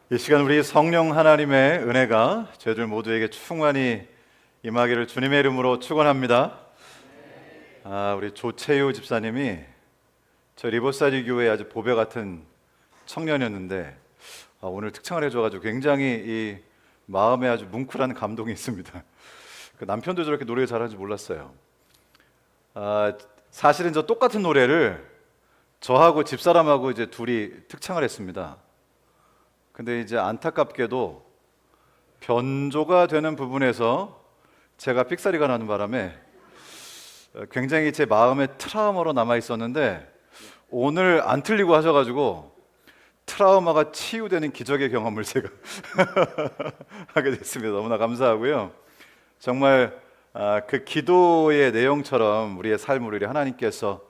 이 시간 우리 성령 하나님의 은혜가 저희들 모두에게 충만히 임하기를 주님의 이름으로 축원합니다. 우리 조채유 집사님이 저 리버사이드 교회 아주 보배 같은 청년이었는데 오늘 특창을 해줘가지고 굉장히 이 마음에 아주 뭉클한 감동이 있습니다. 그 남편도 저렇게 노래 잘하는지 몰랐어요. 사실은 저 똑같은 노래를 저하고 집사람하고 이제 둘이 특창을 했습니다. 근데 이제 안타깝게도 변조가 되는 부분에서 제가 삑사리가 나는 바람에 굉장히 제 마음에 트라우마로 남아 있었는데 오늘 안 틀리고 하셔가지고 트라우마가 치유되는 기적의 경험을 제가 하게 됐습니다. 너무나 감사하고요. 정말 그 기도의 내용처럼 우리의 삶을 우리 하나님께서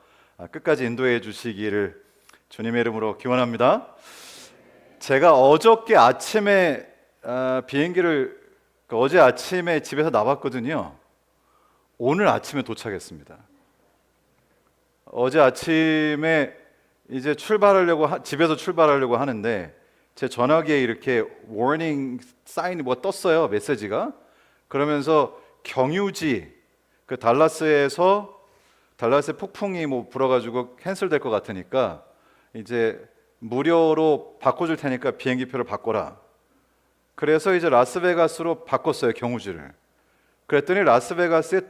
끝까지 인도해 주시기를 주님의 이름으로 기원합니다. 제가 어저께 아침에 비행기를 어제 아침에 집에서 나왔거든요. 오늘 아침에 도착했습니다. 어제 아침에 이제 집에서 출발하려고 하는데 제 전화기에 이렇게 워닝 사인이 뭐가 떴어요. 메시지가. 그러면서 경유지 달라스에 폭풍이 불어가지고 캔슬될 것 같으니까 이제 무료로 바꿔줄 테니까 비행기표를 바꿔라. 그래서 이제 라스베가스로 바꿨어요, 경유지를. 그랬더니 라스베가스에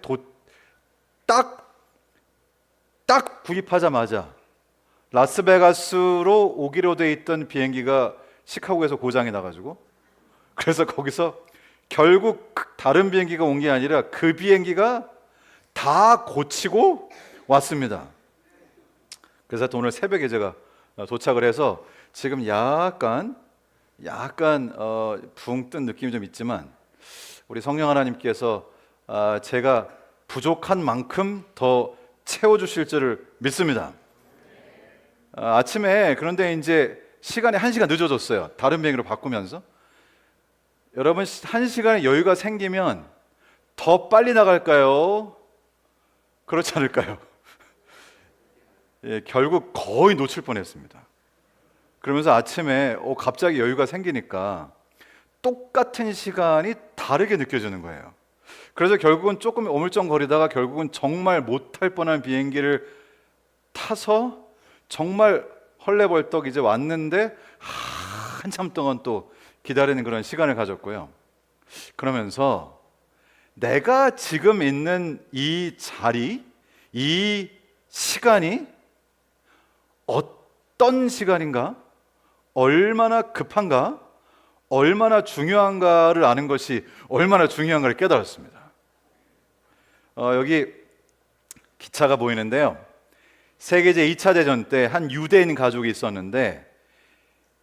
딱 구입하자마자 라스베가스로 오기로 돼 있던 비행기가 시카고에서 고장이 나가지고, 그래서 거기서 결국 다른 비행기가 온 게 아니라 그 비행기가 다 고치고 왔습니다. 그래서 오늘 새벽에 제가 도착을 해서 지금 약간 붕 뜬 느낌이 좀 있지만 우리 성령 하나님께서 제가 부족한 만큼 더 채워주실 줄을 믿습니다. 아침에 그런데 이제 시간이 1시간 늦어졌어요. 다른 비행기로 바꾸면서. 여러분 1시간의 여유가 생기면 더 빨리 나갈까요? 그렇지 않을까요? 결국 거의 놓칠 뻔했습니다. 그러면서 아침에 갑자기 여유가 생기니까 똑같은 시간이 다르게 느껴지는 거예요. 그래서 결국은 조금 오물쩡거리다가 결국은 정말 못할 뻔한 비행기를 타서 정말 헐레벌떡 이제 왔는데 한참 동안 또 기다리는 그런 시간을 가졌고요. 그러면서 내가 지금 있는 이 자리, 이 시간이 어떤 시간인가? 얼마나 급한가? 얼마나 중요한가를 아는 것이 얼마나 중요한가를 깨달았습니다. 여기 기차가 보이는데요. 세계 제2차 대전 때 한 유대인 가족이 있었는데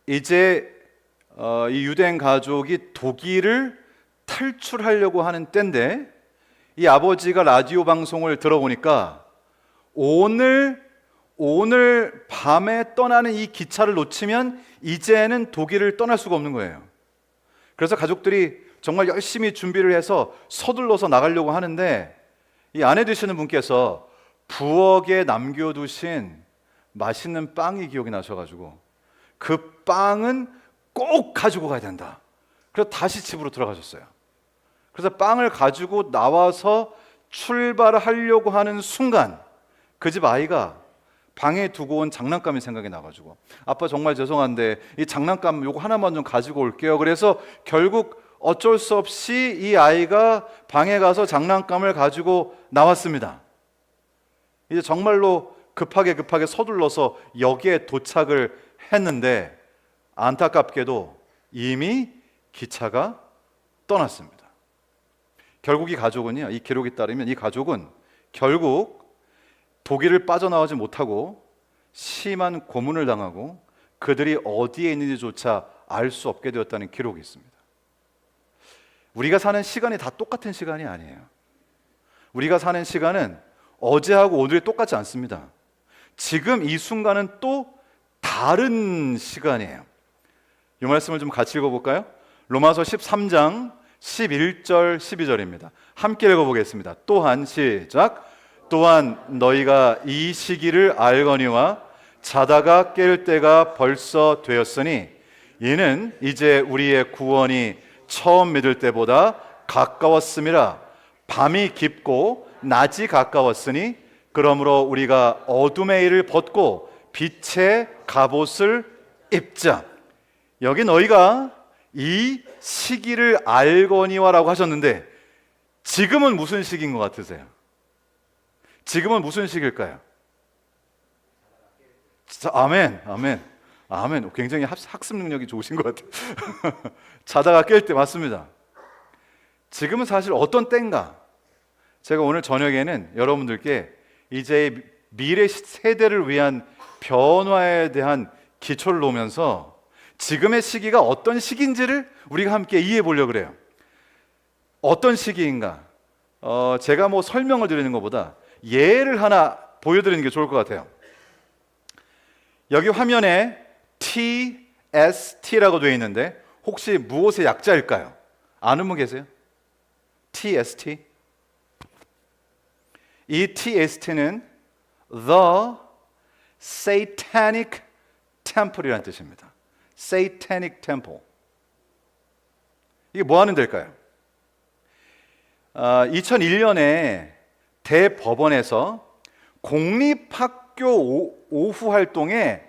이제 이 유대인 가족이 독일을 탈출하려고 하는 때인데 이 아버지가 라디오 방송을 들어보니까 오늘 밤에 떠나는 이 기차를 놓치면 이제는 독일을 떠날 수가 없는 거예요. 그래서 가족들이 정말 열심히 준비를 해서 서둘러서 나가려고 하는데 이 아내 되시는 분께서 부엌에 남겨두신 맛있는 빵이 기억이 나셔가지고 그 빵은 꼭 가지고 가야 된다. 그래서 다시 집으로 들어가셨어요. 그래서 빵을 가지고 나와서 출발하려고 하는 순간 그 집 아이가 방에 두고 온 장난감이 생각이 나가지고 아빠 정말 죄송한데 이 장난감 요거 하나만 좀 가지고 올게요. 그래서 결국 어쩔 수 없이 이 아이가 방에 가서 장난감을 가지고 나왔습니다. 이제 정말로 급하게 서둘러서 역에 도착을 했는데 안타깝게도 이미 기차가 떠났습니다. 결국 이 가족은요, 이 기록에 따르면 이 가족은 결국 독일을 빠져나오지 못하고 심한 고문을 당하고 그들이 어디에 있는지조차 알 수 없게 되었다는 기록이 있습니다. 우리가 사는 시간이 다 똑같은 시간이 아니에요. 우리가 사는 시간은 어제하고 오늘이 똑같지 않습니다. 지금 이 순간은 또 다른 시간이에요. 이 말씀을 좀 같이 읽어볼까요? 로마서 13장 11절 12절입니다. 함께 읽어보겠습니다. 또한 시작. 또한 너희가 이 시기를 알거니와 자다가 깰 때가 벌써 되었으니 이는 이제 우리의 구원이 처음 믿을 때보다 가까웠음이라. 밤이 깊고 낮이 가까웠으니 그러므로 우리가 어둠의 일을 벗고 빛의 갑옷을 입자. 여기 너희가 이 시기를 알거니와라고 하셨는데 지금은 무슨 시기인 것 같으세요? 지금은 무슨 시기일까요? 진짜 아멘, 아멘, 아멘. 굉장히 학습 능력이 좋으신 것 같아요. 자다가 깰 때 맞습니다. 지금은 사실 어떤 때인가? 제가 오늘 저녁에는 여러분들께 이제 미래 세대를 위한 변화에 대한 기초를 놓으면서 지금의 시기가 어떤 시기인지를 우리가 함께 이해해 보려고 그래요. 어떤 시기인가? 제가 뭐 설명을 드리는 것보다 예를 하나 보여드리는 게 좋을 것 같아요. 여기 화면에 TST라고 되어 있는데 혹시 무엇의 약자일까요? 아는 분 계세요? TST? 이 TST는 The Satanic Temple이라는 뜻입니다. Satanic Temple. 이게 뭐 하는 데일까요? 2001년에 대법원에서 공립학교 오후 활동에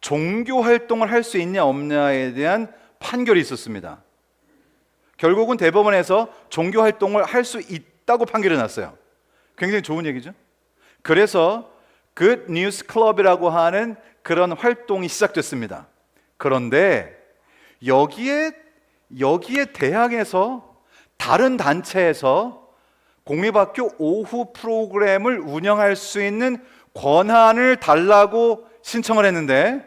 종교 활동을 할 수 있냐 없냐에 대한 판결이 있었습니다. 결국은 대법원에서 종교 활동을 할 수 있다고 판결이 났어요. 굉장히 좋은 얘기죠. 그래서 Good News Club이라고 하는 그런 활동이 시작됐습니다. 그런데 여기에 대학에서 다른 단체에서 공립학교 오후 프로그램을 운영할 수 있는 권한을 달라고 신청을 했는데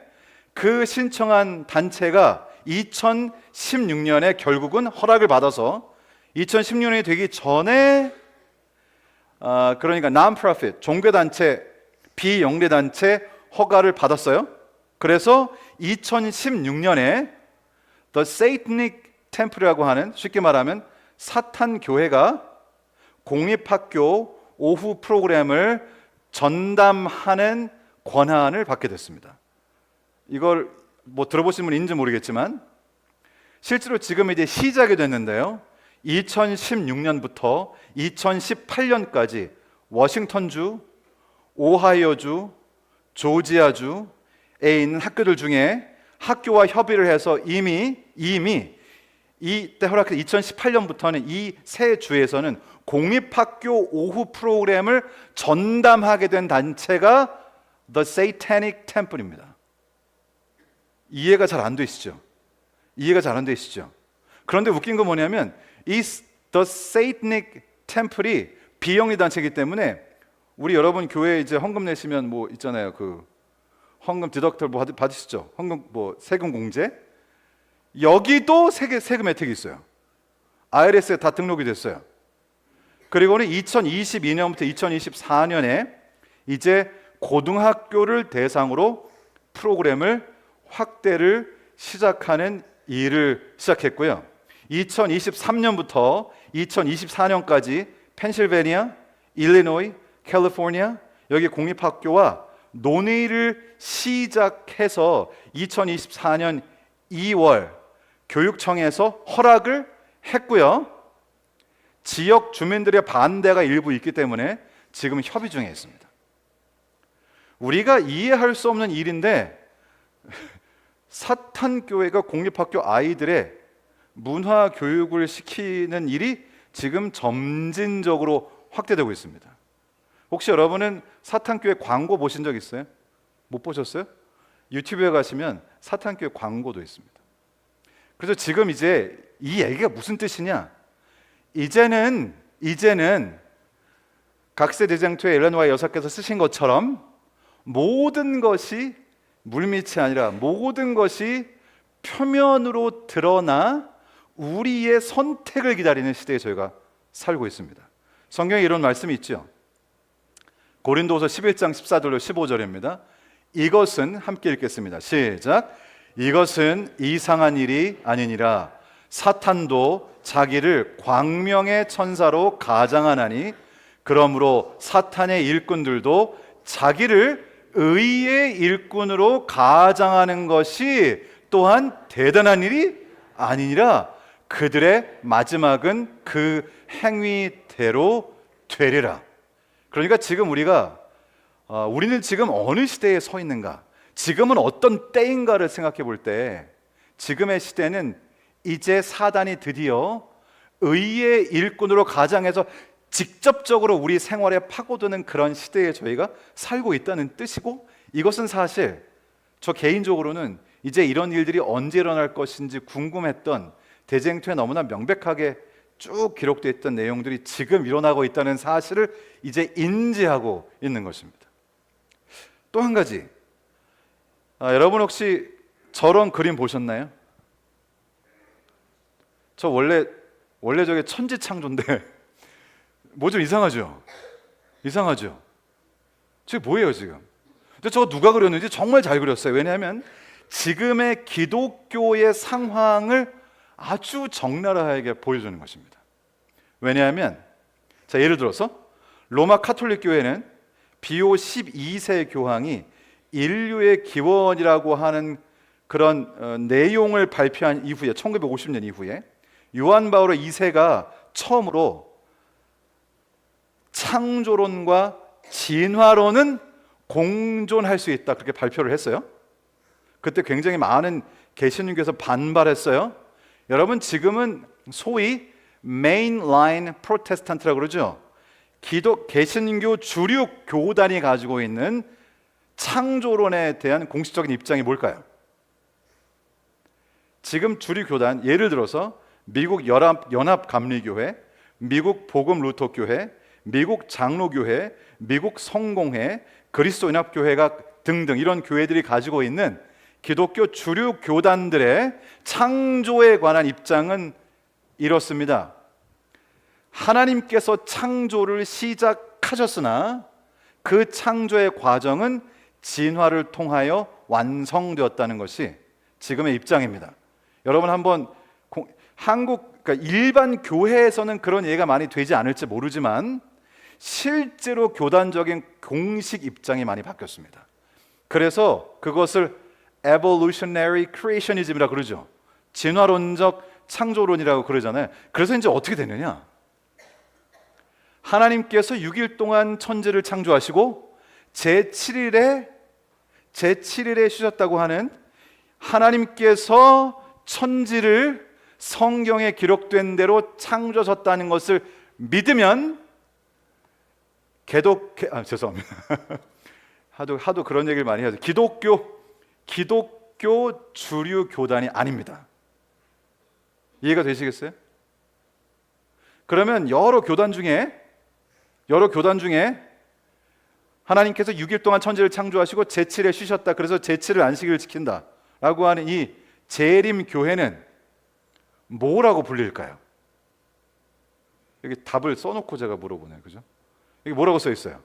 그 신청한 단체가 2016년에 결국은 허락을 받아서 2016년이 되기 전에 그러니까 non-profit 종교단체, 비영리단체 허가를 받았어요. 그래서 2016년에 The Satanic Temple이라고 하는, 쉽게 말하면 사탄 교회가 공립학교 오후 프로그램을 전담하는 권한을 받게 됐습니다. 이걸 뭐 들어보신 분인지 모르겠지만 실제로 지금 이제 시작이 됐는데요. 2016년부터 2018년까지 워싱턴주, 오하이오주, 조지아주에 있는 학교들 중에 학교와 협의를 해서 이미 이때 허락해 2018년부터는 이 세 주에서는 공립학교 오후 프로그램을 전담하게 된 단체가 The Satanic Temple입니다. 이해가 잘 안 되시죠? 이해가 잘 안 되시죠? 그런데 웃긴 건 뭐냐면 이 The Satanic Temple이 비영리 단체이기 때문에 우리 여러분 교회에 이제 헌금 내시면 뭐 있잖아요. 그 헌금 디덕터 뭐 받으시죠? 헌금 뭐 세금 공제? 여기도 세금 혜택이 있어요. IRS에 다 등록이 됐어요. 그리고는 2022년부터 2024년에 이제 고등학교를 대상으로 프로그램을 확대를 시작하는 일을 시작했고요. 2023년부터 2024년까지 펜실베니아, 일리노이, 캘리포니아 여기 공립학교와 논의를 시작해서 2024년 2월 교육청에서 허락을 했고요. 지역 주민들의 반대가 일부 있기 때문에 지금 협의 중에 있습니다. 우리가 이해할 수 없는 일인데 사탄교회가 공립학교 아이들의 문화 교육을 시키는 일이 지금 점진적으로 확대되고 있습니다. 혹시 여러분은 사탄교회 광고 보신 적 있어요? 못 보셨어요? 유튜브에 가시면 사탄교회 광고도 있습니다. 그래서 지금 이제 이 얘기가 무슨 뜻이냐? 이제는 각세대장토의 엘렌 화이트 여사께서 쓰신 것처럼 모든 것이 물밑이 아니라 모든 것이 표면으로 드러나 우리의 선택을 기다리는 시대에 저희가 살고 있습니다. 성경에 이런 말씀이 있죠. 고린도후서 11장 14절로 15절입니다. 이것은 함께 읽겠습니다. 시작. 이것은 이상한 일이 아니니라. 사탄도 자기를 광명의 천사로 가장하나니 그러므로 사탄의 일꾼들도 자기를 의의 일꾼으로 가장하는 것이 또한 대단한 일이 아니니라. 그들의 마지막은 그 행위대로 되리라. 그러니까 지금 우리는 지금 어느 시대에 서 있는가, 지금은 어떤 때인가를 생각해 볼 때, 지금의 시대는 이제 사단이 드디어 의의 일꾼으로 가장해서 직접적으로 우리 생활에 파고드는 그런 시대에 저희가 살고 있다는 뜻이고, 이것은 사실 저 개인적으로는 이제 이런 일들이 언제 일어날 것인지 궁금했던 대쟁투에 너무나 명백하게 쭉 기록되어 있던 내용들이 지금 일어나고 있다는 사실을 이제 인지하고 있는 것입니다. 또 한 가지, 여러분 혹시 저런 그림 보셨나요? 저 원래 저게 천지창조인데 뭐 좀 이상하죠? 이상하죠? 저게 뭐예요 지금? 근데 저거 누가 그렸는지 정말 잘 그렸어요. 왜냐하면 지금의 기독교의 상황을 아주 적나라하게 보여주는 것입니다. 왜냐하면 예를 들어서 로마 카톨릭 교회는 비오 12세 교황이 인류의 기원이라고 하는 그런 내용을 발표한 이후에 1950년 이후에 요한 바오로 2세가 처음으로 창조론과 진화론은 공존할 수 있다, 그렇게 발표를 했어요. 그때 굉장히 많은 개신교에서 반발했어요. 여러분, 지금은 소위 메인라인 프로테스탄트라고 그러죠. 개신교 주류 교단이 가지고 있는 창조론에 대한 공식적인 입장이 뭘까요? 지금 주류 교단, 예를 들어서 미국 연합감리교회, 미국 복음루터교회, 미국 장로교회, 미국 성공회, 그리스도연합교회가 등등 이런 교회들이 가지고 있는 기독교 주류 교단들의 창조에 관한 입장은 이렇습니다. 하나님께서 창조를 시작하셨으나 그 창조의 과정은 진화를 통하여 완성되었다는 것이 지금의 입장입니다. 여러분 한번 그러니까 일반 교회에서는 그런 예가 많이 되지 않을지 모르지만 실제로 교단적인 공식 입장이 많이 바뀌었습니다. 그래서 그것을 evolutionary creationism이라고 그러죠. 진화론적 창조론이라고 그러잖아요. 그래서 이제 어떻게 되느냐? 하나님께서 6일 동안 천지를 창조하시고 제7일에 쉬셨다고 하는 하나님께서 천지를 성경에 기록된 대로 창조하셨다는 것을 믿으면 죄송합니다. 하도 그런 얘기를 많이 해서 기독교 주류 교단이 아닙니다. 이해가 되시겠어요? 그러면 여러 교단 중에 하나님께서 6일 동안 천지를 창조하시고 제7에 쉬셨다, 그래서 제7일 안식일을 지킨다 라고 하는 이 재림 교회는 뭐라고 불릴까요? 여기 답을 써놓고 제가 물어보네요. 그죠? 여기 뭐라고 써 있어요?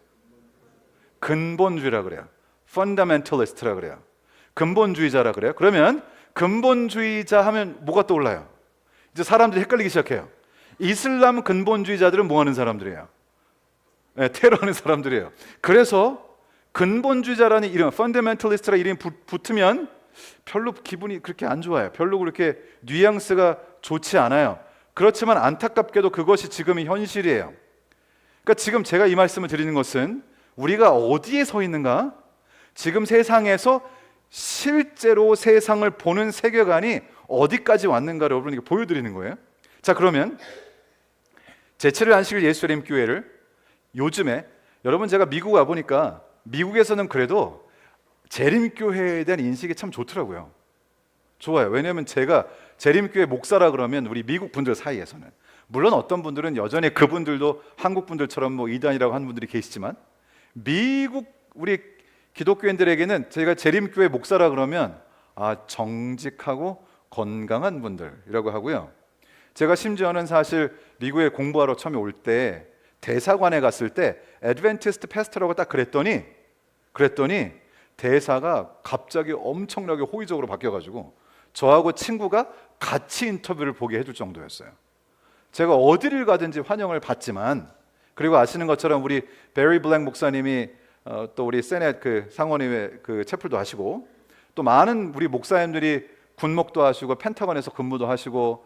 근본주의라 그래요. fundamentalist라 그래요. 근본주의자라 그래요. 그러면 근본주의자 하면 뭐가 떠올라요? 이제 사람들이 헷갈리기 시작해요. 이슬람 근본주의자들은 뭐 하는 사람들이에요? 네, 테러하는 사람들이에요. 그래서 근본주의자라는 이름, fundamentalist라는 이름이 붙으면 별로 기분이 그렇게 안 좋아요. 별로 그렇게 뉘앙스가 좋지 않아요. 그렇지만 안타깝게도 그것이 지금의 현실이에요. 그러니까 지금 제가 이 말씀을 드리는 것은 우리가 어디에 서 있는가? 지금 세상에서 실제로 세상을 보는 세계관이 어디까지 왔는가를 여러분에게 보여드리는 거예요. 자, 그러면 제7일 안식일 예수님 교회를 요즘에 여러분, 제가 미국 와보니까 미국에서는 그래도 재림교회에 대한 인식이 참 좋더라고요. 좋아요. 왜냐하면 제가 재림교회 목사라 그러면 우리 미국 분들 사이에서는, 물론 어떤 분들은 여전히 그분들도 한국 분들처럼 뭐 이단이라고 하는 분들이 계시지만, 미국 우리 기독교인들에게는 제가 재림교회 목사라 그러면 정직하고 건강한 분들이라고 하고요. 제가 심지어는 사실 미국에 공부하러 처음에 올 때 대사관에 갔을 때 애드벤티스트 패스터라고 딱 그랬더니 대사가 갑자기 엄청나게 호의적으로 바뀌어가지고 저하고 친구가 같이 인터뷰를 보게 해줄 정도였어요. 제가 어디를 가든지 환영을 받지만, 그리고 아시는 것처럼 우리 베리 블랙 목사님이 또 우리 세넷 그 상원의회 그 채플도 하시고, 또 많은 우리 목사님들이 군목도 하시고 펜타곤에서 근무도 하시고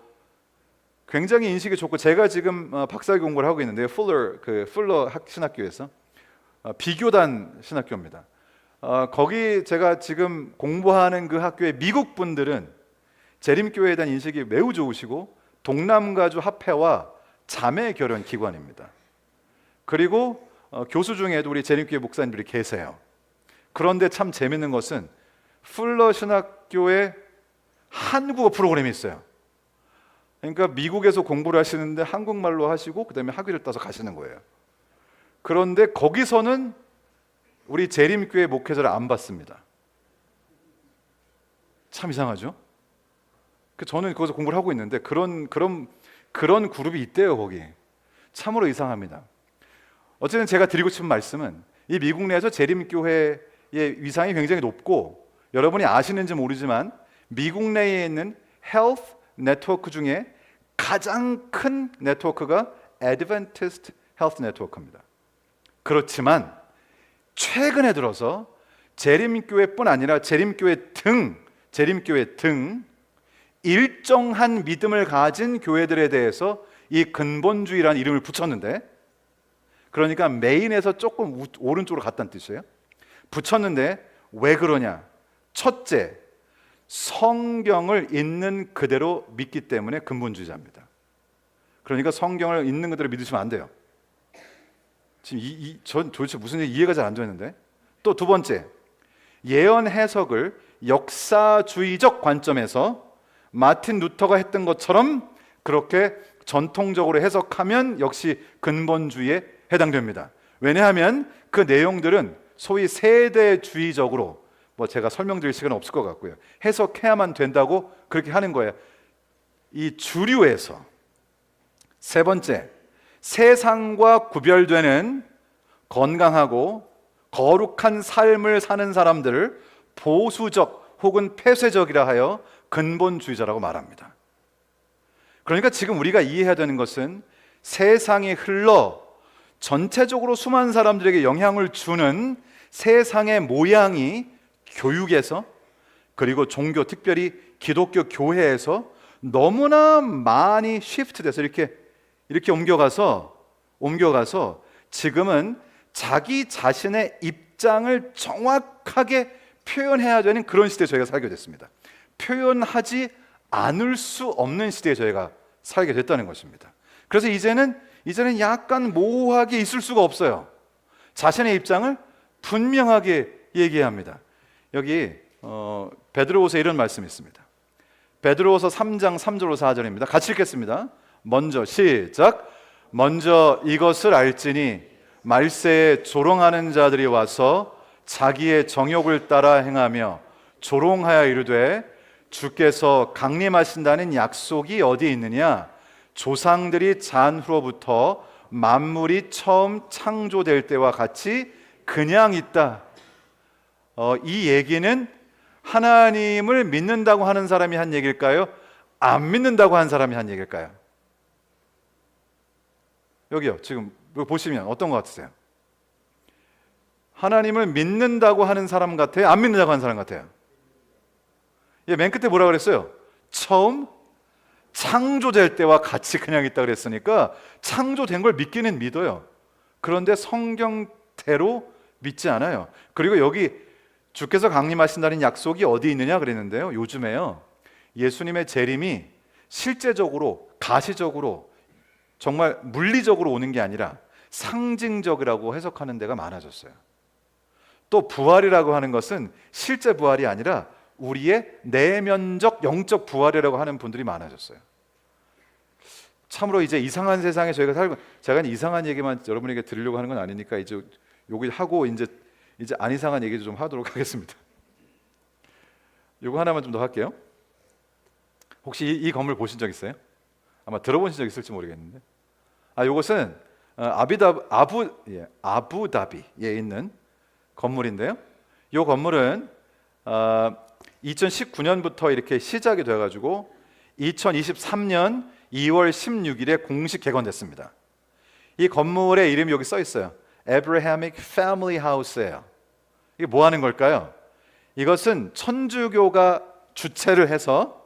굉장히 인식이 좋고, 제가 지금 박사학위 공부를 하고 있는데요. 풀러 신학교에서 비교단 신학교입니다. 거기 제가 지금 공부하는 그 학교의 미국 분들은 재림교회에 대한 인식이 매우 좋으시고 동남가주 합회와 자매 결연 기관입니다. 그리고 교수 중에도 우리 재림교회 목사님들이 계세요. 그런데 참 재밌는 것은 풀러 신학교에 한국어 프로그램이 있어요. 그러니까 미국에서 공부를 하시는데 한국말로 하시고 그 다음에 학위를 따서 가시는 거예요. 그런데 거기서는 우리 재림교회 목회자를 안 받습니다. 참 이상하죠? 저는 거기서 공부를 하고 있는데 그런 그룹이 있대요. 거기 참으로 이상합니다. 어쨌든 제가 드리고 싶은 말씀은 이 미국 내에서 재림교회의 위상이 굉장히 높고, 여러분이 아시는지 모르지만 미국 내에 있는 헬스 네트워크 중에 가장 큰 네트워크가 애드벤티스트 헬스 네트워크입니다. 그렇지만 최근에 들어서 재림교회뿐 아니라 재림교회 등 일정한 믿음을 가진 교회들에 대해서 이 근본주의라는 이름을 붙였는데, 그러니까 메인에서 조금 오른쪽으로 갔다는 뜻이에요. 붙였는데 왜 그러냐? 첫째, 성경을 있는 그대로 믿기 때문에 근본주의자입니다. 그러니까 성경을 있는 그대로 믿으시면 안 돼요. 지금 전 도대체 무슨 얘기 이해가 잘 안 되는데. 또 두 번째, 예언 해석을 역사주의적 관점에서 마틴 루터가 했던 것처럼 그렇게 전통적으로 해석하면 역시 근본주의에 해당됩니다. 왜냐하면 그 내용들은 소위 세대주의적으로, 제가 설명드릴 시간은 없을 것 같고요, 해석해야만 된다고 그렇게 하는 거예요. 이 주류에서. 세 번째, 세상과 구별되는 건강하고 거룩한 삶을 사는 사람들을 보수적 혹은 폐쇄적이라 하여 근본주의자라고 말합니다. 그러니까 지금 우리가 이해해야 되는 것은 세상이 흘러 전체적으로 수많은 사람들에게 영향을 주는 세상의 모양이 교육에서, 그리고 종교, 특별히 기독교 교회에서 너무나 많이 시프트돼서 이렇게 옮겨가서 지금은 자기 자신의 입장을 정확하게 표현해야 되는 그런 시대에 저희가 살게 됐습니다. 표현하지 않을 수 없는 시대에 저희가 살게 됐다는 것입니다. 그래서 이제는 약간 모호하게 있을 수가 없어요. 자신의 입장을 분명하게 얘기합니다. 여기 베드로후서 이런 말씀이 있습니다. 베드로후서 3장 3절로 4절입니다. 같이 읽겠습니다. 먼저 시작. 먼저 이것을 알지니 말세에 조롱하는 자들이 와서 자기의 정욕을 따라 행하며 조롱하여 이르되 주께서 강림하신다는 약속이 어디 있느냐? 조상들이 잔후로부터 만물이 처음 창조될 때와 같이 그냥 있다. 이 얘기는 하나님을 믿는다고 하는 사람이 한 얘기일까요? 안 믿는다고 하는 사람이 한 얘기일까요? 여기요. 지금 보시면 어떤 것 같으세요? 하나님을 믿는다고 하는 사람 같아요? 안 믿는다고 하는 사람 같아요? 맨 끝에 뭐라 그랬어요? 처음 창조될 때와 같이 그냥 있다 그랬으니까 창조된 걸 믿기는 믿어요. 그런데 성경대로 믿지 않아요. 그리고 여기 주께서 강림하신다는 약속이 어디 있느냐 그랬는데요, 요즘에요, 예수님의 재림이 실제적으로 가시적으로 정말 물리적으로 오는 게 아니라 상징적이라고 해석하는 데가 많아졌어요. 또 부활이라고 하는 것은 실제 부활이 아니라 우리의 내면적 영적 부활이라고 하는 분들이 많아졌어요. 참으로 이제 이상한 세상에 저희가 살고, 제가 이상한 얘기만 여러분에게 드리려고 하는 건 아니니까 이제 여기 하고 이제 안 이상한 얘기도 좀 하도록 하겠습니다. 이거 하나만 좀 더 할게요. 혹시 이 건물 보신 적 있어요? 아마 들어보신 적 있을지 모르겠는데, 이것은 아부다비에 있는 건물인데요. 이 건물은 2019년부터 이렇게 시작이 돼가지고 2023년 2월 16일에 공식 개관됐습니다. 이 건물의 이름이 여기 써 있어요. Abrahamic Family House예요. 이게 뭐 하는 걸까요? 이것은 천주교가 주최를 해서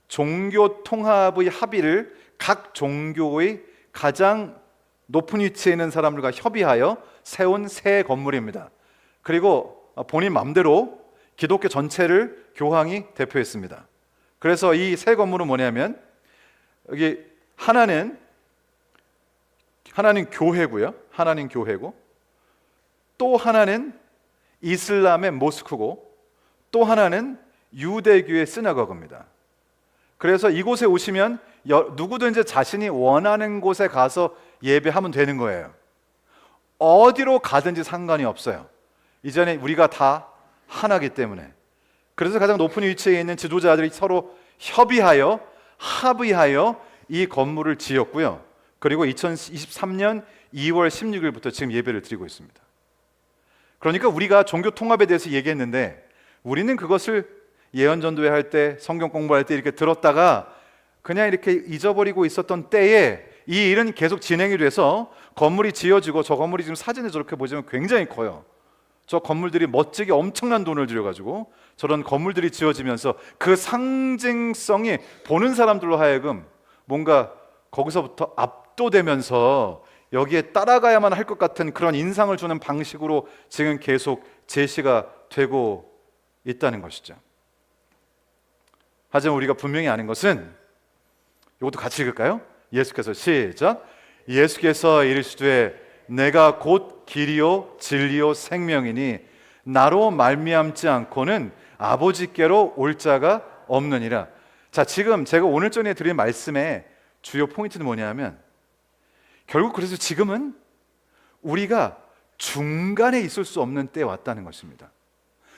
종교 통합의 합의를 각 종교의 가장 높은 위치에 있는 사람들과 협의하여 세운 새 건물입니다. 그리고 본인 마음대로 기독교 전체를 교황이 대표했습니다. 그래서 이 새 건물은 뭐냐면 여기 하나는 교회고요. 하나는 교회고, 또 하나는 이슬람의 모스크고, 또 하나는 유대교의 시나고그입니다. 그래서 이곳에 오시면 누구든지 자신이 원하는 곳에 가서 예배하면 되는 거예요. 어디로 가든지 상관이 없어요. 이전에 우리가 다 하나이기 때문에. 그래서 가장 높은 위치에 있는 지도자들이 서로 협의하여 합의하여 이 건물을 지었고요. 그리고 2023년 2월 16일부터 지금 예배를 드리고 있습니다. 그러니까 우리가 종교 통합에 대해서 얘기했는데, 우리는 그것을 예언전도회 할 때, 성경 공부할 때 이렇게 들었다가 그냥 이렇게 잊어버리고 있었던 때에 이 일은 계속 진행이 돼서 건물이 지어지고, 저 건물이 지금 사진에 저렇게 보시면 굉장히 커요. 저 건물들이 멋지게 엄청난 돈을 들여가지고 저런 건물들이 지어지면서 그 상징성이 보는 사람들로 하여금 뭔가 거기서부터 압도되면서 여기에 따라가야만 할 것 같은 그런 인상을 주는 방식으로 지금 계속 제시가 되고 있다는 것이죠. 하지만 우리가 분명히 아는 것은, 이것도 같이 읽을까요? 예수께서 시작. 예수께서 이르시되 내가 곧 길이요 진리요 생명이니 나로 말미암지 않고는 아버지께로 올 자가 없느니라. 자, 지금 제가 오늘 전에 드린 말씀의 주요 포인트는 뭐냐면, 결국 그래서 지금은 우리가 중간에 있을 수 없는 때에 왔다는 것입니다.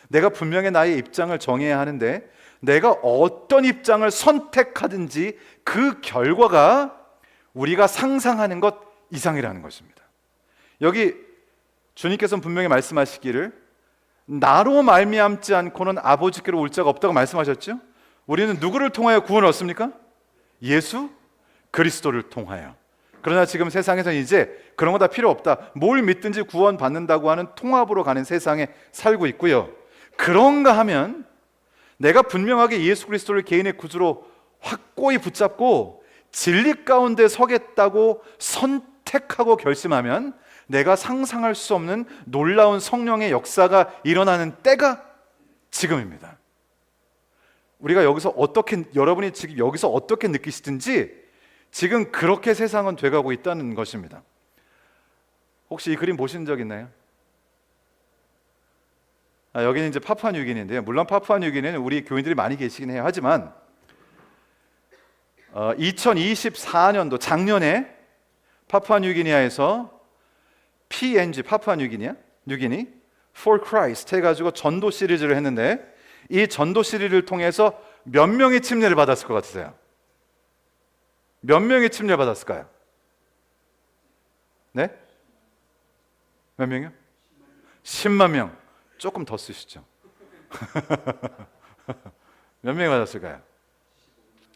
내가 분명히 나의 입장을 정해야 하는데, 내가 어떤 입장을 선택하든지 그 결과가 우리가 상상하는 것 이상이라는 것입니다. 여기 주님께서는 분명히 말씀하시기를 나로 말미암지 않고는 아버지께로 올 자가 없다고 말씀하셨죠? 우리는 누구를 통하여 구원을 얻습니까? 예수 그리스도를 통하여. 그러나 지금 세상에서는 이제 그런 거 다 필요 없다, 뭘 믿든지 구원 받는다고 하는 통합으로 가는 세상에 살고 있고요. 그런가 하면 내가 분명하게 예수 그리스도를 개인의 구주로 확고히 붙잡고 진리 가운데 서겠다고 선택하고 결심하면 내가 상상할 수 없는 놀라운 성령의 역사가 일어나는 때가 지금입니다. 우리가 여기서 어떻게, 여러분이 지금 여기서 어떻게 느끼시든지 지금 그렇게 세상은 돼가고 있다는 것입니다. 혹시 이 그림 보신 적 있나요? 여기는 이제 파푸아뉴기니인데요. 물론 파푸아뉴기니는 우리 교인들이 많이 계시긴 해요. 하지만 2024년도 작년에 파푸아뉴기니아에서 PNG, 파푸아뉴기니 For Christ 해가지고 전도 시리즈를 했는데, 이 전도 시리즈를 통해서 몇 명이 침례를 받았을 것 같으세요? 몇 명이 침례를 받았을까요? 네? 몇 명이요? 10만 명. 조금 더 쓰시죠. 몇 명이 받았을까요?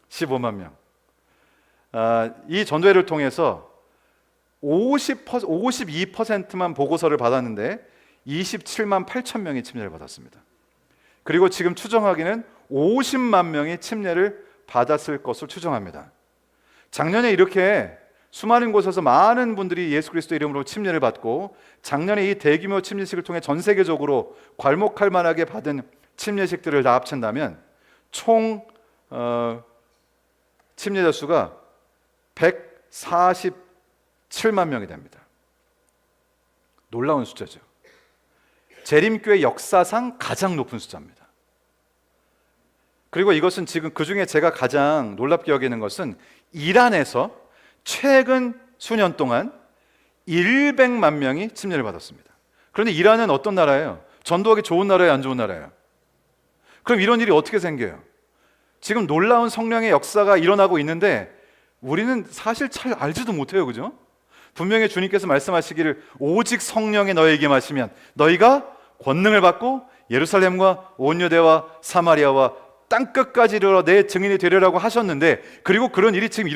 15만 명. 이 전도회를 통해서 52%만 보고서를 받았는데 27만 8천 명이 침례를 받았습니다. 그리고 지금 추정하기는 50만 명이 침례를 받았을 것을 추정합니다. 작년에 이렇게 수많은 곳에서 많은 분들이 예수 그리스도 이름으로 침례를 받고, 작년에 이 대규모 침례식을 통해 전 세계적으로 괄목할 만하게 받은 침례식들을 다 합친다면 총 침례자 수가 147만 명이 됩니다. 놀라운 숫자죠. 재림교회 역사상 가장 높은 숫자입니다. 그리고 이것은 지금 그 중에 제가 가장 놀랍게 여기는 것은 이란에서 최근 수년 동안 100만 명이 침례를 받았습니다. 그런데 이란은 어떤 나라예요? 전도하기 좋은 나라예요, 안 좋은 나라예요? 그럼 이런 일이 어떻게 생겨요? 지금 놀라운 성령의 역사가 일어나고 있는데 우리는 사실 잘 알지도 못해요, 그죠? 분명히 주님께서 말씀하시기를 오직 성령이 너희에게 임하시면 너희가 권능을 받고 예루살렘과 온 유대와 사마리아와 땅끝까지 이르러 내 증인이 되리라고 하셨는데, 그리고 그런 일이 지금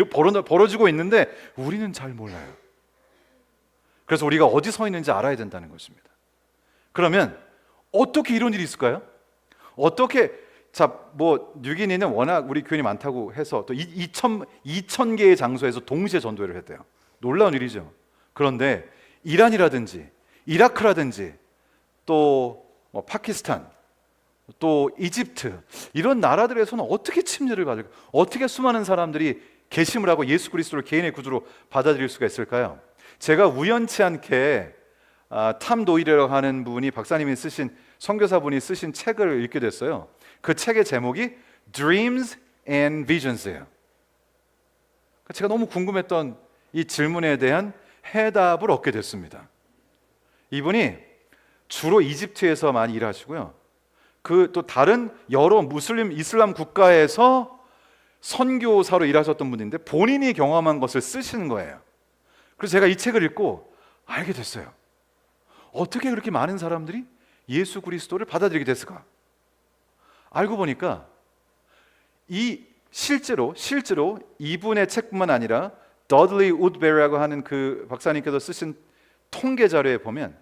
벌어지고 있는데 우리는 잘 몰라요. 그래서 우리가 어디 서 있는지 알아야 된다는 것입니다. 그러면 어떻게 이런 일이 있을까요? 어떻게 자, 뭐 뉴기니는 워낙 우리 교인이 많다고 해서 또 2천 개의 장소에서 동시에 전도회를 했대요. 놀라운 일이죠. 그런데 이란이라든지 이라크라든지 또 파키스탄, 또 이집트 이런 나라들에서는 어떻게 침례를 받을까? 어떻게 수많은 사람들이 개심을 하고 예수 그리스도를 개인의 구주로 받아들일 수가 있을까요? 제가 우연치 않게 탐 도일이라고 하는 분이 박사님이 쓰신 선교사분이 쓰신 책을 읽게 됐어요. 그 책의 제목이 Dreams and Visions예요. 제가 너무 궁금했던 이 질문에 대한 해답을 얻게 됐습니다. 이분이 주로 이집트에서 많이 일하시고요. 그 또 다른 여러 무슬림 이슬람 국가에서 선교사로 일하셨던 분인데 본인이 경험한 것을 쓰시는 거예요. 그래서 제가 이 책을 읽고 알게 됐어요. 어떻게 그렇게 많은 사람들이 예수 그리스도를 받아들이게 됐을까? 알고 보니까 이 실제로 이분의 책뿐만 아니라 더들리 우드베리라고 하는 그 박사님께서 쓰신 통계 자료에 보면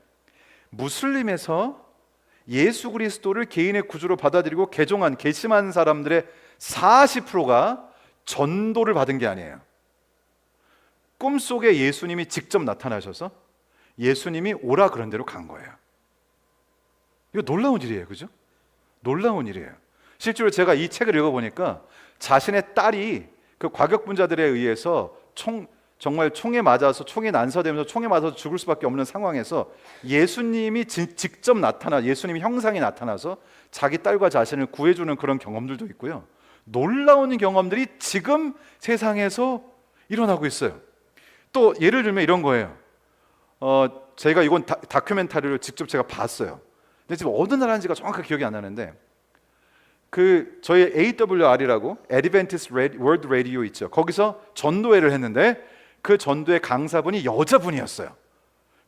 무슬림에서 예수 그리스도를 개인의 구주로 받아들이고 개심한 사람들의 40%가 전도를 받은 게 아니에요. 꿈속에 예수님이 직접 나타나셔서 예수님이 오라 그런 대로 간 거예요. 이거 놀라운 일이에요. 그죠? 놀라운 일이에요. 실제로 제가 이 책을 읽어보니까 자신의 딸이 그 과격분자들에 의해서 정말 총에 맞아서 총에 난사되면서 총에 맞아서 죽을 수밖에 없는 상황에서 예수님이 직접 예수님이 형상이 나타나서 자기 딸과 자신을 구해주는 그런 경험들도 있고요. 놀라운 경험들이 지금 세상에서 일어나고 있어요. 또 예를 들면 이런 거예요. 제가 이건 다큐멘터리를 직접 제가 봤어요. 근데 지금 어느 나라인지가 정확하게 기억이 안 나는데 저희 AWR이라고 Adventist World Radio 있죠. 거기서 전도회를 했는데 그 전도회 강사분이 여자분이었어요.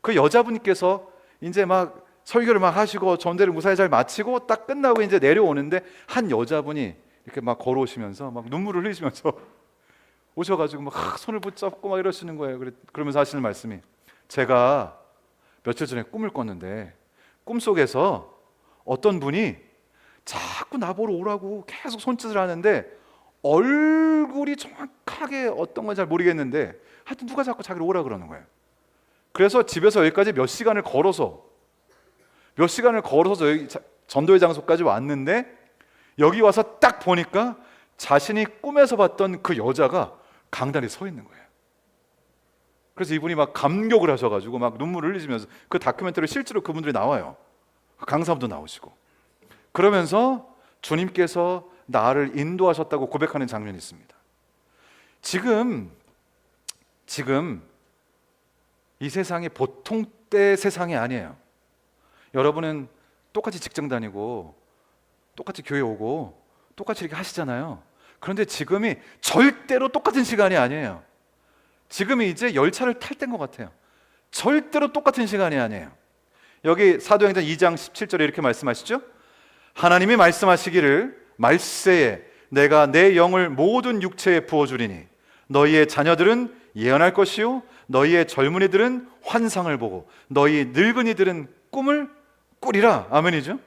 그 여자분께서 이제 막 설교를 막 하시고 전도회를 무사히 잘 마치고 딱 끝나고 이제 내려오는데 한 여자분이 이렇게 막 걸어오시면서 막 눈물을 흘리시면서 오셔가지고 막 손을 붙잡고 막 이러시는 거예요. 그러면서 하시는 말씀이 제가 며칠 전에 꿈을 꿨는데 꿈속에서 어떤 분이 자꾸 나보러 오라고 계속 손짓을 하는데 얼굴이 정확하게 어떤 건 잘 모르겠는데 하여튼 누가 자꾸 자기를 오라 그러는 거예요. 그래서 집에서 여기까지 몇 시간을 걸어서 여기 전도회 장소까지 왔는데 여기 와서 딱 보니까 자신이 꿈에서 봤던 그 여자가 강단에 서 있는 거예요. 그래서 이분이 막 감격을 하셔가지고 막 눈물을 흘리시면서 그 다큐멘터리 실제로 그분들이 나와요. 강사분도 나오시고 그러면서 주님께서 나를 인도하셨다고 고백하는 장면이 있습니다. 지금 이 세상이 보통 때 세상이 아니에요. 여러분은 똑같이 직장 다니고 똑같이 교회 오고 똑같이 이렇게 하시잖아요. 그런데 지금이 절대로 똑같은 시간이 아니에요. 지금이 이제 열차를 탈 때인 것 같아요. 절대로 똑같은 시간이 아니에요. 여기 사도행전 2장 17절에 이렇게 말씀하시죠. 하나님이 말씀하시기를 말세에 내가 내 영을 모든 육체에 부어주리니 너희의 자녀들은 예언할 것이요 너희의 젊은이들은 환상을 보고 너희 늙은이들은 꿈을 꾸리라. 아멘이죠.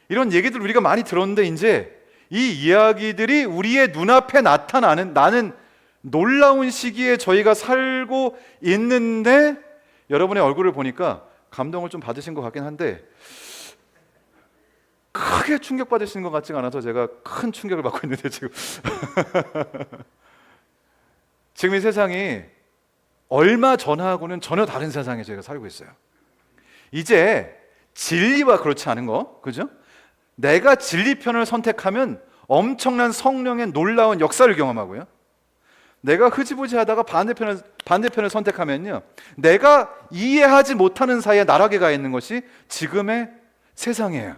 이런 얘기들 우리가 많이 들었는데 이제 이 이야기들이 우리의 눈앞에 나는 놀라운 시기에 저희가 살고 있는데 여러분의 얼굴을 보니까 감동을 좀 받으신 것 같긴 한데 크게 충격받으시는 것 같지가 않아서 제가 큰 충격을 받고 있는데 지금 이 세상이 얼마 전하고는 전혀 다른 세상에 저희가 살고 있어요. 이제 진리와 그렇지 않은 거, 그죠? 내가 진리 편을 선택하면 엄청난 성령의 놀라운 역사를 경험하고요. 내가 흐지부지 하다가 반대편을 선택하면요, 내가 이해하지 못하는 사이에 나락에 가 있는 것이 지금의 세상이에요.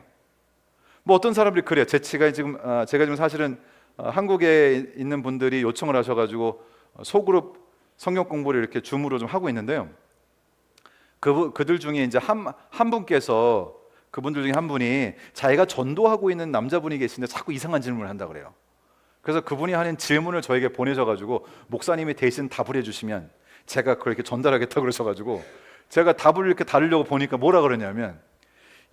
뭐 어떤 사람들이 그래요. 제가 지금 사실은 한국에 있는 분들이 요청을 하셔가지고 소그룹 성경 공부를 이렇게 줌으로 좀 하고 있는데요. 그들 중에 이제 한 분께서 그분들 중에 한 분이 자기가 전도하고 있는 남자분이 계신데 자꾸 이상한 질문을 한다 그래요. 그래서 그분이 하는 질문을 저에게 보내셔가지고 목사님이 대신 답을 해주시면 제가 그걸 이렇게 전달하겠다 그러셔가지고 제가 답을 이렇게 다루려고 보니까 뭐라 그러냐면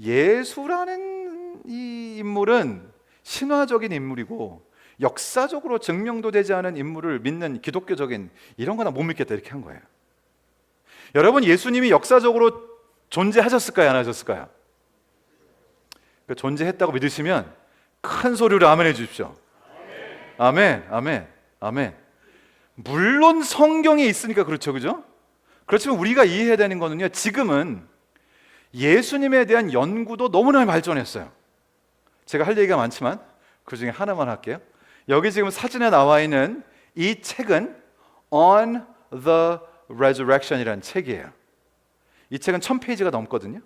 예수라는 이 인물은 신화적인 인물이고 역사적으로 증명도 되지 않은 인물을 믿는 기독교적인 이런 거나 못 믿겠다 이렇게 한 거예요. 여러분, 예수님이 역사적으로 존재하셨을까요? 안 하셨을까요? 존재했다고 믿으시면 큰 소리로 아멘 해 주십시오. 아멘, 아멘, 아멘. 물론 성경에 있으니까 그렇죠, 그죠? 그렇지만 우리가 이해해야 되는 거는요, 지금은 예수님에 대한 연구도 너무나 발전했어요. 제가 할 얘기가 많지만 그 중에 하나만 할게요. 여기 지금 사진에 나와 있는 이 책은 On the Resurrection이라는 책이에요. 이 책은 1000페이지가 넘거든요.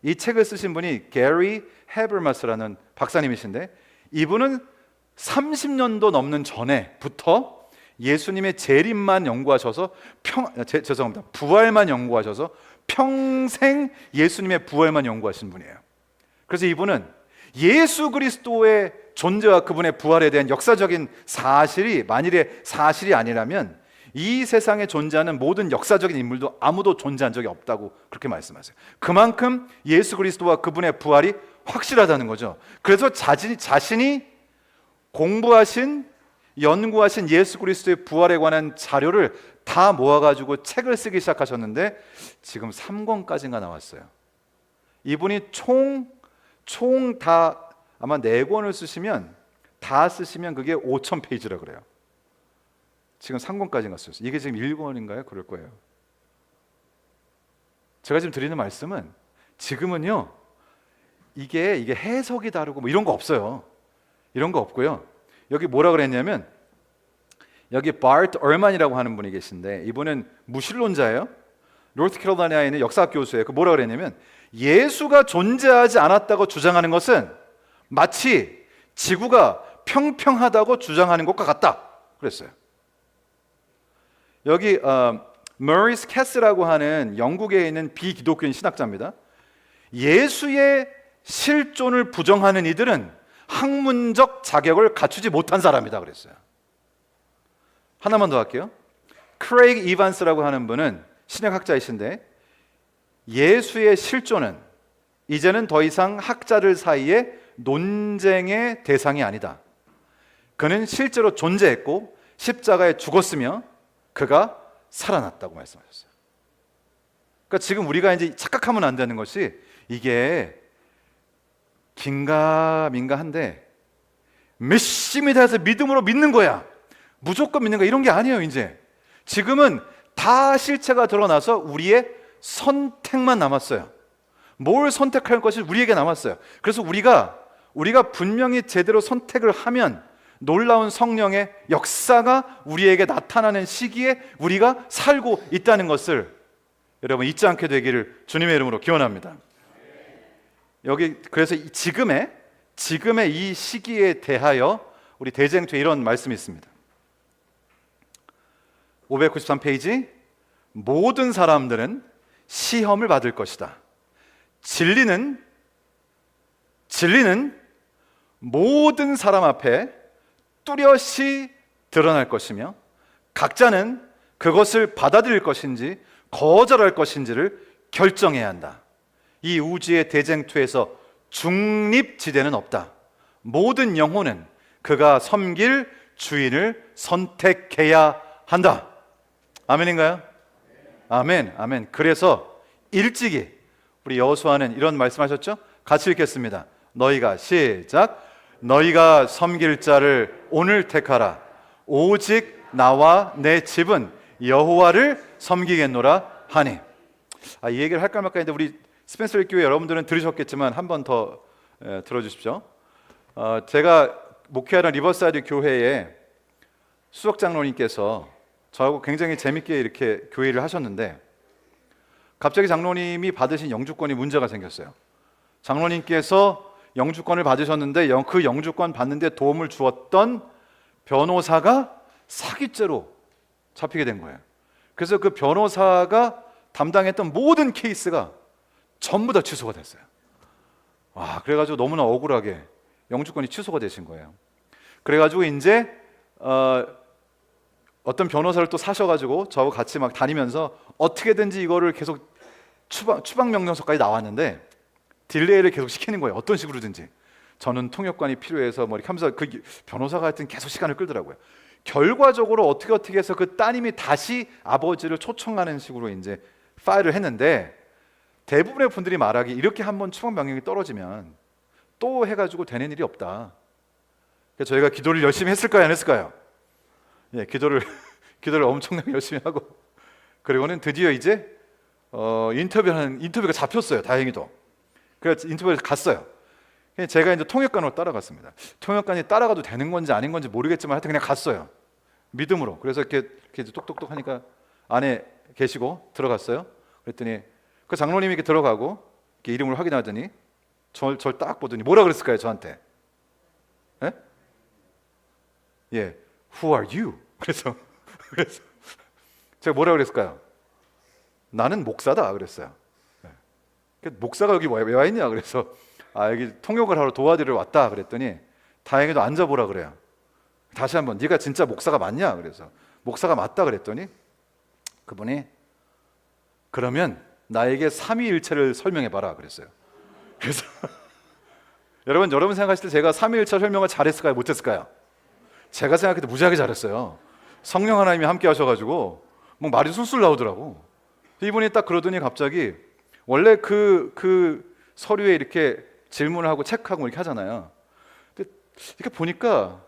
이 책을 쓰신 분이 게리 헤버마스라는 박사님이신데, 이분은 30년도 넘는 전에부터 예수님의 재림만 연구하셔서 죄송합니다. 부활만 연구하셔서 평생 예수님의 부활만 연구하신 분이에요. 그래서 이분은 예수 그리스도의 존재와 그분의 부활에 대한 역사적인 사실이 만일에 사실이 아니라면 이 세상에 존재하는 모든 역사적인 인물도 아무도 존재한 적이 없다고 그렇게 말씀하세요. 그만큼 예수 그리스도와 그분의 부활이 확실하다는 거죠. 그래서 자신이 공부하신 연구하신 예수 그리스도의 부활에 관한 자료를 다 모아가지고 책을 쓰기 시작하셨는데 지금 3권까지가 나왔어요. 이분이 총 다 아마 4권을 쓰시면 다 쓰시면 그게 5000페이지라 그래요. 지금 3권까지 갔어요. 이게 지금 1권인가요? 그럴 거예요. 제가 지금 드리는 말씀은 지금은요, 이게 해석이 다르고 뭐 이런 거 없어요. 이런 거 없고요. 여기 뭐라 그랬냐면, 여기 바트 얼만이라고 하는 분이 계신데 이분은 무신론자예요. 노스캐롤라이나에 있는 역사학 교수예요. 그 뭐라 그랬냐면, 예수가 존재하지 않았다고 주장하는 것은 마치 지구가 평평하다고 주장하는 것과 같다 그랬어요. 여기 머리스 캐스라고 하는 영국에 있는 비기독교인 신학자입니다. 예수의 실존을 부정하는 이들은 학문적 자격을 갖추지 못한 사람이다 그랬어요. 하나만 더 할게요. 크레이그 이반스라고 하는 분은 신약학자이신데, 예수의 실존은 이제는 더 이상 학자들 사이에 논쟁의 대상이 아니다. 그는 실제로 존재했고 십자가에 죽었으며 그가 살아났다고 말씀하셨어요. 그러니까 지금 우리가 이제 착각하면 안 되는 것이, 이게 긴가민가한데 열심히 다해서 믿음으로 믿는 거야, 무조건 믿는 거야, 이런 게 아니에요. 이제 지금은 다 실체가 드러나서 우리의 선택만 남았어요. 뭘 선택할 것이 우리에게 남았어요. 그래서 우리가 분명히 제대로 선택을 하면 놀라운 성령의 역사가 우리에게 나타나는 시기에 우리가 살고 있다는 것을 여러분 잊지 않게 되기를 주님의 이름으로 기원합니다. 여기 그래서 지금의 이 시기에 대하여 우리 대쟁투에 이런 말씀이 있습니다. 593페이지, 모든 사람들은 시험을 받을 것이다. 진리는 모든 사람 앞에 뚜렷이 드러날 것이며 각자는 그것을 받아들일 것인지 거절할 것인지를 결정해야 한다. 이 우주의 대쟁투에서 중립지대는 없다. 모든 영혼은 그가 섬길 주인을 선택해야 한다. 아멘인가요? 아멘, 아멘. 그래서 일찍이 우리 여호수아는 이런 말씀하셨죠? 같이 읽겠습니다. 너희가 시작. 너희가 섬길 자를 오늘 택하라. 오직 나와 내 집은 여호와를 섬기겠노라 하니. 이 얘기를 할까 말까 했는데 우리 스펜서 교회 여러분들은 들으셨겠지만 한 번 더 들어주십시오. 제가 목회하는 리버사이드 교회에 수석 장로님께서 저하고 굉장히 재밌게 이렇게 교회를 하셨는데, 갑자기 장로님이 받으신 영주권이 문제가 생겼어요. 장로님께서 영주권을 받으셨는데 그 영주권 받는데 도움을 주었던 변호사가 사기죄로 잡히게 된 거예요. 그래서 그 변호사가 담당했던 모든 케이스가 전부 다 취소가 됐어요. 그래가지고 너무나 억울하게 영주권이 취소가 되신 거예요. 그래가지고 이제 어떤 변호사를 또 사셔가지고 저하고 같이 막 다니면서 어떻게든지 이거를 계속 추방 명령서까지 나왔는데 딜레이를 계속 시키는 거예요. 어떤 식으로든지. 저는 통역관이 필요해서 뭐 이렇게 하면서 그 변호사가 하여튼 계속 시간을 끌더라고요. 결과적으로 어떻게 해서 그 따님이 다시 아버지를 초청하는 식으로 이제 파일을 했는데, 대부분의 분들이 말하기 이렇게 한번 추방 명령이 떨어지면 또 해가지고 되는 일이 없다. 그래서 저희가 기도를 열심히 했을까요, 안 했을까요? 예, 기도를 엄청나게 열심히 하고, 그리고는 드디어 이제 인터뷰가 잡혔어요. 다행히도. 그래서 인터뷰를 갔어요. 제가 이제 통역관으로 따라갔습니다. 통역관이 따라가도 되는 건지 아닌 건지 모르겠지만 하여튼 그냥 갔어요. 믿음으로. 그래서 이렇게 똑똑똑 하니까 안에 계시고 들어갔어요. 그랬더니 그 장로님이 이렇게 들어가고 이렇게 이름을 확인하더니 절 딱 보더니 뭐라 그랬을까요, 저한테? 예? 예, Who are you? 그래서 제가 뭐라 그랬을까요? 나는 목사다 그랬어요. 예. 목사가 여기 왜 와 있냐? 그래서 여기 통역을 하러 도와드리러 왔다 그랬더니 다행히도 앉아보라 그래요. 다시 한번 네가 진짜 목사가 맞냐? 그래서 목사가 맞다 그랬더니 그분이 그러면 나에게 삼위일체를 설명해봐라 그랬어요. 그래서 여러분 생각하실 때 제가 삼위일체 설명을 잘했을까요? 못했을까요? 제가 생각해도 무지하게 잘했어요. 성령 하나님이 함께 하셔가지고 뭐 말이 술술 나오더라고. 이분이 딱 그러더니 갑자기 원래 그 서류에 이렇게 질문을 하고 체크하고 이렇게 하잖아요. 근데 이렇게 보니까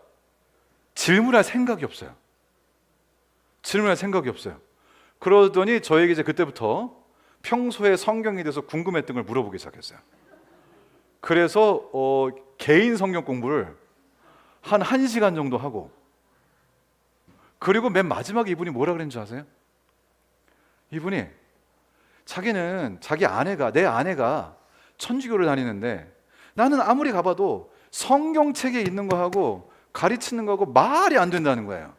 질문할 생각이 없어요. 그러더니 저에게 이제 그때부터 평소에 성경에 대해서 궁금했던 걸 물어보기 시작했어요. 그래서 개인 성경 공부를 한 1시간 정도 하고, 그리고 맨 마지막에 이분이 뭐라 그랬는지 아세요? 이분이 자기는 내 아내가 천주교를 다니는데 나는 아무리 가봐도 성경책에 있는 거하고 가르치는 거하고 말이 안 된다는 거예요.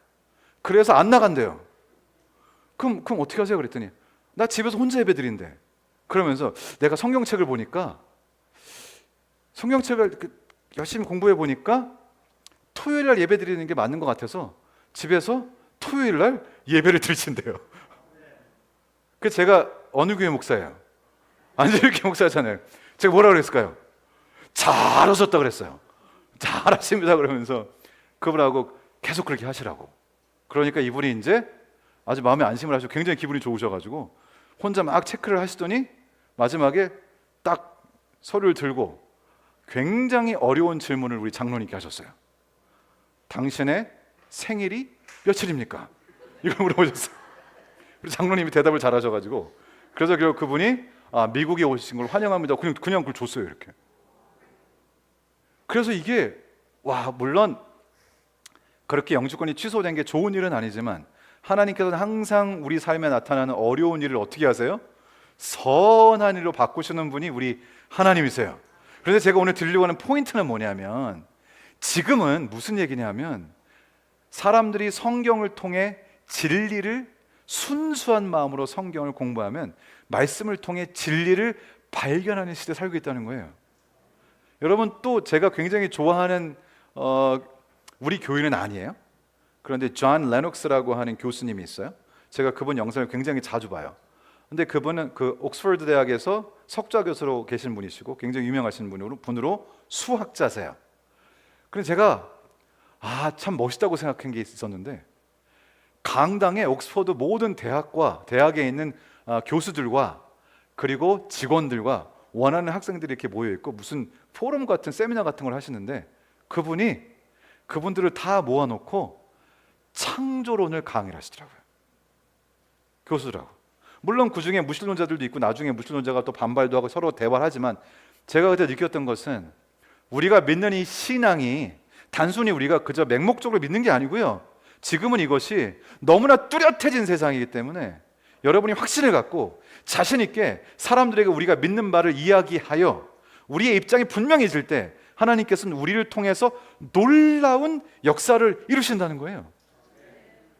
그래서 안 나간대요. 그럼 어떻게 하세요? 그랬더니 나 집에서 혼자 예배드린대. 그러면서 내가 성경책을 보니까 성경책을 열심히 공부해 보니까 토요일 날 예배 드리는 게 맞는 것 같아서 집에서 토요일 날 예배를 드리신대요. 그래서 제가 어느 교회 목사예요? 안젤리케 목사잖아요. 제가 뭐라 그랬을까요? 잘하셨다 그랬어요. 잘하십니다 그러면서 그분하고 계속 그렇게 하시라고. 그러니까 이분이 이제 아주 마음에 안심을 하시고 굉장히 기분이 좋으셔가지고 혼자 막 체크를 하시더니 마지막에 딱 서류를 들고 굉장히 어려운 질문을 우리 장로님께 하셨어요. 당신의 생일이 며칠입니까? 이걸 물어보셨어요. 우리 장로님이 대답을 잘하셔가지고 그래서 결국 그분이 미국에 오신 걸 환영합니다. 그냥 그걸 줬어요 이렇게. 그래서 이게 물론 그렇게 영주권이 취소된 게 좋은 일은 아니지만 하나님께서는 항상 우리 삶에 나타나는 어려운 일을 어떻게 하세요? 선한 일로 바꾸시는 분이 우리 하나님이세요. 그래서 제가 오늘 드리려고 하는 포인트는 뭐냐면, 지금은 무슨 얘기냐면 사람들이 성경을 통해 진리를 순수한 마음으로 성경을 공부하면 말씀을 통해 진리를 발견하는 시대에 살고 있다는 거예요. 여러분, 또 제가 굉장히 좋아하는 우리 교인은 아니에요. 그런데 존 레녹스라고 하는 교수님이 있어요. 제가 그분 영상을 굉장히 자주 봐요. 근데 그분은 그 옥스퍼드 대학에서 석좌 교수로 계신 분이시고 굉장히 유명하신 분으로 수학자세요. 그래서 제가 참 멋있다고 생각한 게 있었는데, 강당에 옥스퍼드 모든 대학에 있는 교수들과 그리고 직원들과 원하는 학생들이 이렇게 모여 있고 무슨 포럼 같은 세미나 같은 걸 하시는데, 그분이 그분들을 다 모아놓고 창조론을 강의를 하시더라고요. 교수들하고. 물론 그 중에 무신론자들도 있고 나중에 무신론자가 또 반발도 하고 서로 대화를 하지만, 제가 그때 느꼈던 것은 우리가 믿는 이 신앙이 단순히 우리가 그저 맹목적으로 믿는 게 아니고요, 지금은 이것이 너무나 뚜렷해진 세상이기 때문에 여러분이 확신을 갖고 자신 있게 사람들에게 우리가 믿는 바를 이야기하여 우리의 입장이 분명해질 때 하나님께서는 우리를 통해서 놀라운 역사를 이루신다는 거예요.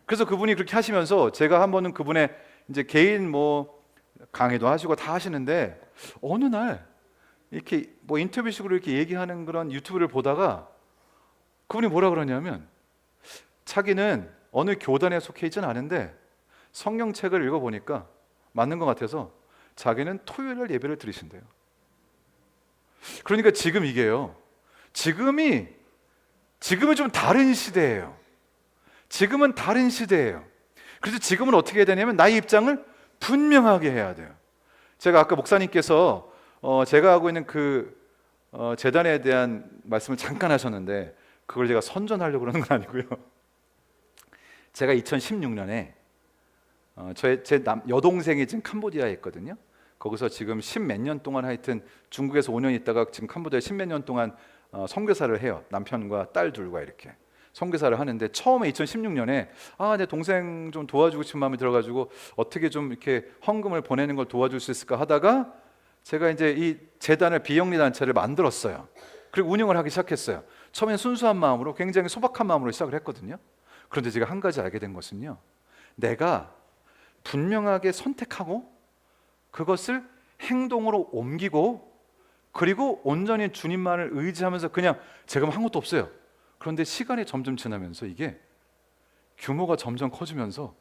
그래서 그분이 그렇게 하시면서 제가 한 번은 그분의 이제 개인 강의도 하시고 다 하시는데, 어느 날 이렇게 인터뷰식으로 이렇게 얘기하는 그런 유튜브를 보다가 그분이 뭐라 그러냐면, 자기는 어느 교단에 속해 있지는 않은데 성경책을 읽어보니까 맞는 것 같아서 자기는 토요일 날 예배를 드리신대요. 그러니까 지금 이게요, 지금이 좀 다른 시대예요. 지금은 다른 시대예요. 그래서 지금은 어떻게 해야 되냐면 나의 입장을 분명하게 해야 돼요. 제가 아까 목사님께서 제가 하고 있는 그 재단에 대한 말씀을 잠깐 하셨는데 그걸 제가 선전하려고 그러는 건 아니고요. 제가 2016년에 제 여동생이 지금 캄보디아에 있거든요. 거기서 지금 10몇 년 동안 하여튼 중국에서 5년 있다가 지금 캄보디아에 10몇 년 동안 선교사를 해요. 남편과 딸 둘과 이렇게 선교사를 하는데 처음에 2016년에 내 동생 좀 도와주고 싶은 마음이 들어가지고 어떻게 좀 이렇게 헌금을 보내는 걸 도와줄 수 있을까 하다가 제가 이제 이 재단을 비영리 단체를 만들었어요. 그리고 운영을 하기 시작했어요. 처음엔 순수한 마음으로 굉장히 소박한 마음으로 시작을 했거든요. 그런데 제가 한 가지 알게 된 것은요, 내가 분명하게 선택하고 그것을 행동으로 옮기고 그리고 온전히 주님만을 의지하면서 그냥 제가 한 것도 없어요. 그런데 시간이 점점 지나면서 이게 규모가 점점 커지면서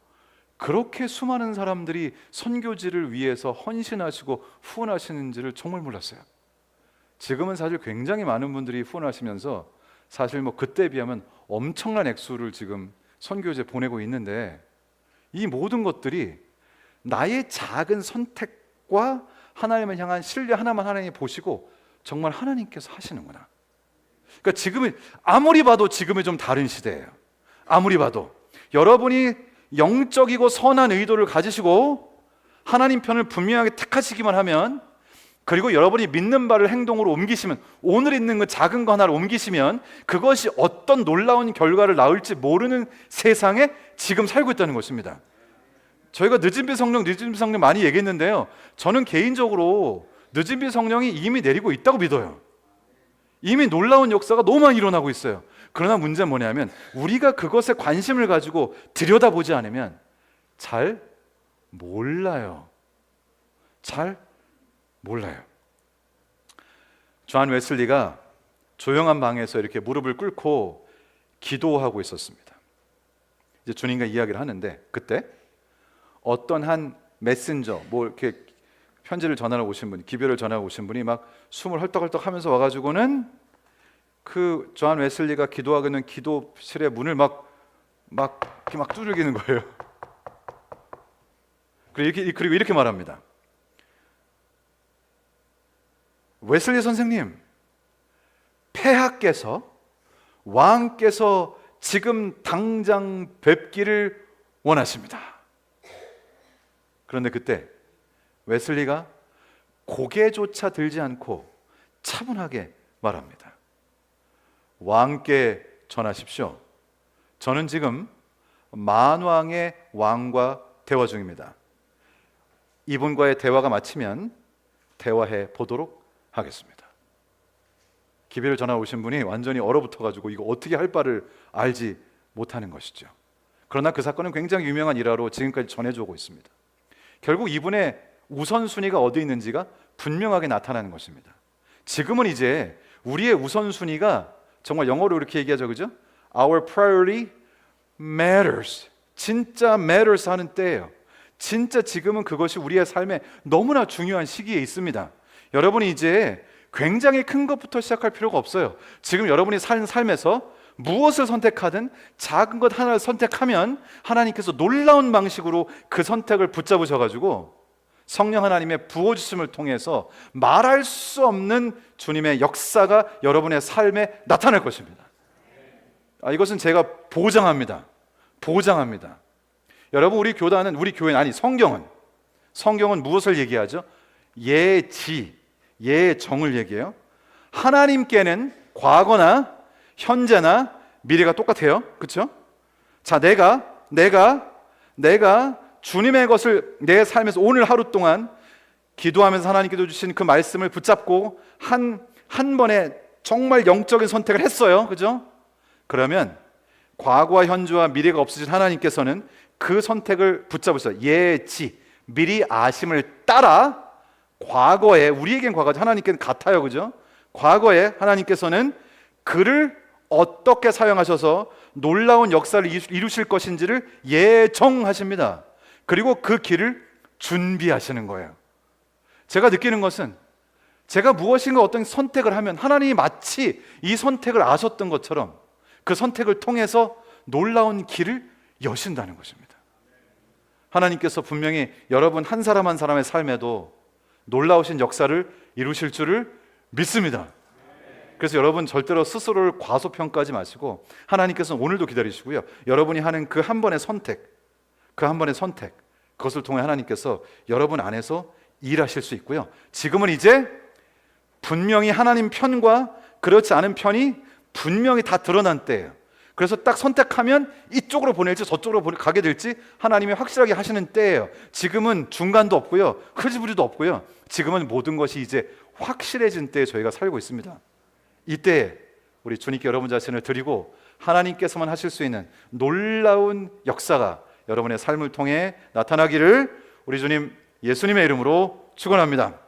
그렇게 수많은 사람들이 선교지를 위해서 헌신하시고 후원하시는지를 정말 몰랐어요. 지금은 사실 굉장히 많은 분들이 후원하시면서 사실 뭐 그때에 비하면 엄청난 액수를 지금 선교지에 보내고 있는데 이 모든 것들이 나의 작은 선택과 하나님을 향한 신뢰 하나만 하나님이 보시고 정말 하나님께서 하시는구나. 그러니까 지금은 아무리 봐도 지금이 좀 다른 시대예요. 아무리 봐도 여러분이 영적이고 선한 의도를 가지시고 하나님 편을 분명하게 택하시기만 하면, 그리고 여러분이 믿는 바를 행동으로 옮기시면, 오늘 있는 그 작은 거 하나를 옮기시면 그것이 어떤 놀라운 결과를 낳을지 모르는 세상에 지금 살고 있다는 것입니다. 저희가 늦은비 성령 많이 얘기했는데요, 저는 개인적으로 늦은비 성령이 이미 내리고 있다고 믿어요. 이미 놀라운 역사가 너무 많이 일어나고 있어요. 그러나 문제는 뭐냐면 우리가 그것에 관심을 가지고 들여다보지 않으면 잘 몰라요. 잘 몰라요. 존 웨슬리가 조용한 방에서 이렇게 무릎을 꿇고 기도하고 있었습니다. 이제 주님과 이야기를 하는데 그때 어떤 한 메신저, 뭐 이렇게 편지를 전하러 오신 분이, 기별을 전하러 오신 분이 막 숨을 헐떡헐떡 하면서 와가지고는 그 존 웨슬리가 기도하고 있는 기도실의 문을 막 두들기는 거예요. 그리고 이렇게 말합니다. 웨슬리 선생님, 폐하께서, 왕께서 지금 당장 뵙기를 원하십니다. 그런데 그때 웨슬리가 고개조차 들지 않고 차분하게 말합니다. 왕께 전하십시오. 저는 지금 만왕의 왕과 대화 중입니다. 이분과의 대화가 마치면 대화해 보도록 하겠습니다. 기별을 전화 오신 분이 완전히 얼어붙어가지고 이거 어떻게 할 바를 알지 못하는 것이죠. 그러나 그 사건은 굉장히 유명한 일화로 지금까지 전해지고 있습니다. 결국 이분의 우선순위가 어디 있는지가 분명하게 나타나는 것입니다. 지금은 이제 우리의 우선순위가 정말 영어로 이렇게 얘기하죠, 그죠? Our priority matters. 진짜 matters 하는 때예요. 진짜 지금은 그것이 우리의 삶에 너무나 중요한 시기에 있습니다. 여러분이 이제 굉장히 큰 것부터 시작할 필요가 없어요. 지금 여러분이 사는 삶에서 무엇을 선택하든 작은 것 하나를 선택하면 하나님께서 놀라운 방식으로 그 선택을 붙잡으셔가지고 성령 하나님의 부어주심을 통해서 말할 수 없는 주님의 역사가 여러분의 삶에 나타날 것입니다. 이것은 제가 보장합니다. 여러분, 우리 교회는 아니, 성경은 무엇을 얘기하죠? 예지, 예정을 얘기해요. 하나님께는 과거나 현재나 미래가 똑같아요. 그렇죠? 자, 내가 주님의 것을 내 삶에서 오늘 하루 동안 기도하면서 하나님께서 주신 그 말씀을 붙잡고 한 번에 정말 영적인 선택을 했어요. 그죠? 그러면 과거와 현재와 미래가 없으신 하나님께서는 그 선택을 붙잡으셔서 예지, 미리 아심을 따라 과거에, 우리에겐 과거지 하나님께는 같아요. 그죠? 과거에 하나님께서는 그를 어떻게 사용하셔서 놀라운 역사를 이루실 것인지를 예정하십니다. 그리고 그 길을 준비하시는 거예요. 제가 느끼는 것은 제가 무엇인가 어떤 선택을 하면 하나님이 마치 이 선택을 아셨던 것처럼 그 선택을 통해서 놀라운 길을 여신다는 것입니다. 하나님께서 분명히 여러분 한 사람 한 사람의 삶에도 놀라우신 역사를 이루실 줄을 믿습니다. 그래서 여러분 절대로 스스로를 과소평가하지 마시고 하나님께서 오늘도 기다리시고요. 여러분이 하는 그 한 번의 선택, 그것을 통해 하나님께서 여러분 안에서 일하실 수 있고요. 지금은 이제 분명히 하나님 편과 그렇지 않은 편이 분명히 다 드러난 때예요. 그래서 딱 선택하면 이쪽으로 보낼지 저쪽으로 가게 될지 하나님이 확실하게 하시는 때예요. 지금은 중간도 없고요, 흐지부지도 없고요. 지금은 모든 것이 이제 확실해진 때에 저희가 살고 있습니다. 이때에 우리 주님께 여러분 자신을 드리고 하나님께서만 하실 수 있는 놀라운 역사가 여러분의 삶을 통해 나타나기를 우리 주님 예수님의 이름으로 축원합니다.